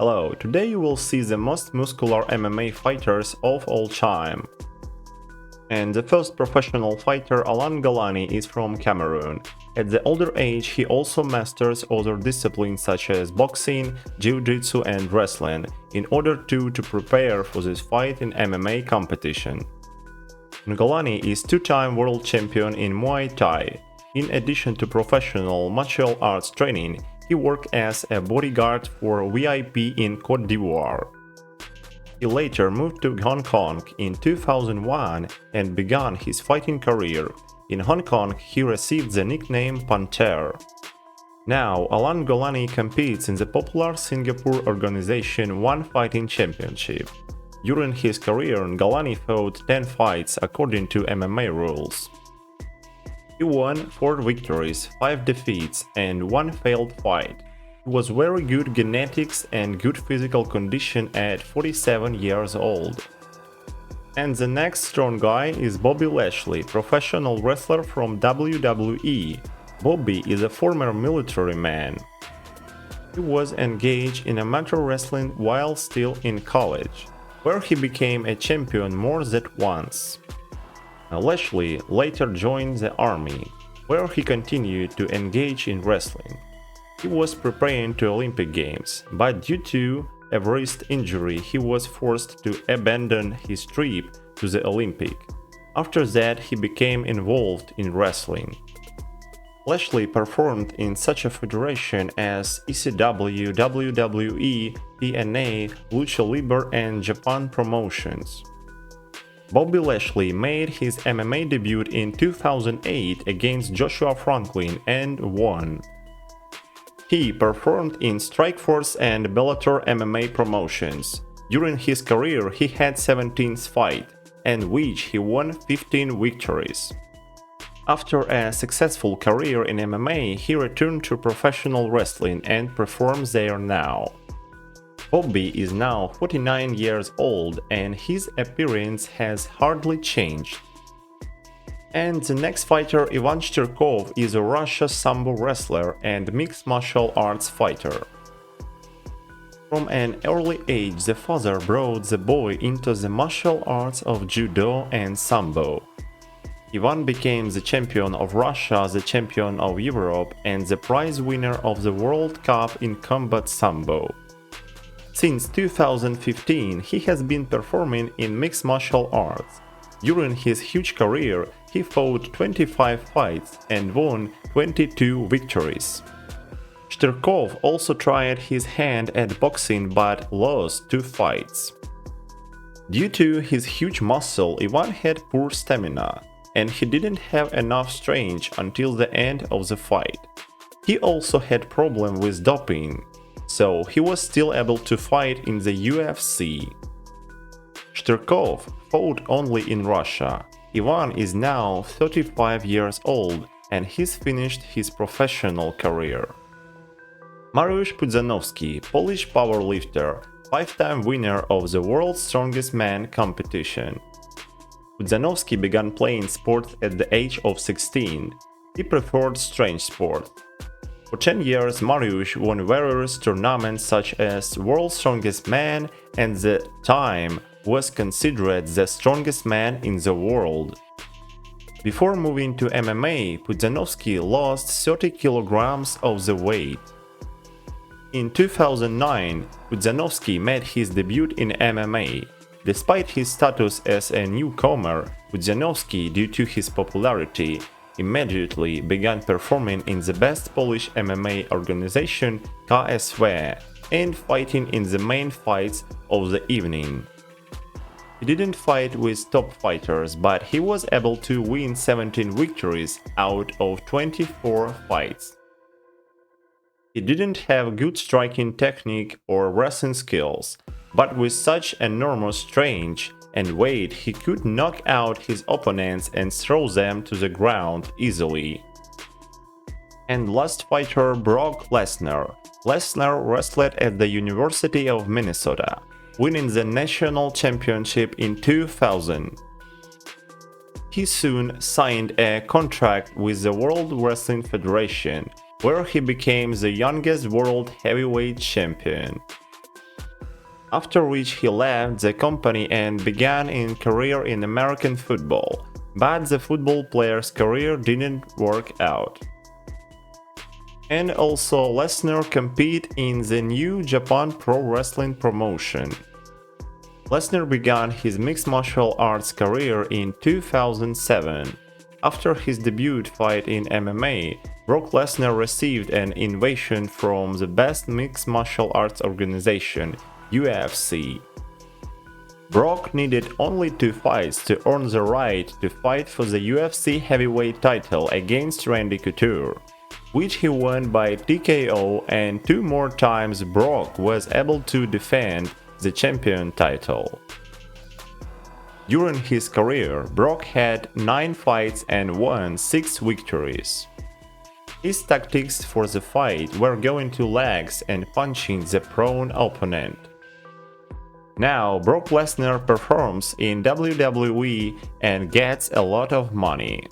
Hello, today you will see the most muscular MMA fighters of all time. And the first professional fighter, Galani, is from Cameroon. At the older age, he also masters other disciplines such as boxing, jiu-jitsu and wrestling, in order to prepare for this fight in MMA competition. Galani is two-time world champion in Muay Thai. In addition to professional martial arts training, he worked as a bodyguard for VIP in Côte d'Ivoire. He later moved to Hong Kong in 2001 and began his fighting career. In Hong Kong, he received the nickname Panther. Now, Galani competes in the popular Singapore organization One Fighting Championship. During his career, Galani fought 10 fights according to MMA rules. He won 4 victories, 5 defeats, and 1 failed fight. He was very good genetics and good physical condition at 47 years old. And the next strong guy is Bobby Lashley, professional wrestler from WWE. Bobby is a former military man. He was engaged in amateur wrestling while still in college, where he became a champion more than once. Lashley later joined the army, where he continued to engage in wrestling. He was preparing to Olympic Games, but due to a wrist injury he was forced to abandon his trip to the Olympic. After that he became involved in wrestling. Lashley performed in such a federation as ECW, WWE, TNA, Lucha Libre and Japan Promotions. Bobby Lashley made his MMA debut in 2008 against Joshua Franklin and won. He performed in Strikeforce and Bellator MMA promotions. During his career he had 17 fights, in which he won 15 victories. After a successful career in MMA, he returned to professional wrestling and performs there now. Bobby is now 49 years old and his appearance has hardly changed. And the next fighter, Ivan Shterkov, is a Russian sambo wrestler and mixed martial arts fighter. From an early age, the father brought the boy into the martial arts of judo and sambo. Ivan became the champion of Russia, the champion of Europe, and the prize winner of the World Cup in combat sambo. Since 2015, he has been performing in mixed martial arts. During his huge career, he fought 25 fights and won 22 victories. Shterkov also tried his hand at boxing but lost 2 fights. Due to his huge muscle, Ivan had poor stamina, and he didn't have enough strength until the end of the fight. He also had problems with doping, so he was still able to fight in the UFC. Shterkov fought only in Russia. Ivan is now 35 years old and he's finished his professional career. Maros Panowski, Polish powerlifter, 5-time winner of the World's Strongest Man competition. Panowski began playing sports at the age of 16. He preferred strength sport. For 10 years, Maros won various tournaments such as World's Strongest Man and at the time was considered the strongest man in the world. Before moving to MMA, Panowski lost 30 kilograms of the weight. In 2009, Panowski made his debut in MMA. Despite his status as a newcomer, Panowski, due to his popularity, immediately began performing in the best Polish MMA organization KSW and fighting in the main fights of the evening. He didn't fight with top fighters, but he was able to win 17 victories out of 24 fights. He didn't have good striking technique or wrestling skills, but with such enormous strength and weight he could knock out his opponents and throw them to the ground easily. And last fighter, Brock Lesnar. Lesnar wrestled at the University of Minnesota, winning the national championship in 2000. He soon signed a contract with the World Wrestling Federation, where he became the youngest world heavyweight champion. after which he left the company and began a career in American football, but the football player's career didn't work out. And also Lesnar compete in the New Japan Pro Wrestling promotion. Lesnar began his mixed martial arts career in 2007. After his debut fight in MMA, Brock Lesnar received an invitation from the best mixed martial arts organization, UFC. Brock needed only 2 fights to earn the right to fight for the UFC heavyweight title against Randy Couture, which he won by TKO, and 2 more times Brock was able to defend the champion title. During his career, Brock had 9 fights and won 6 victories. His tactics for the fight were going to legs and punching the prone opponent. Now Brock Lesnar performs in WWE and gets a lot of money.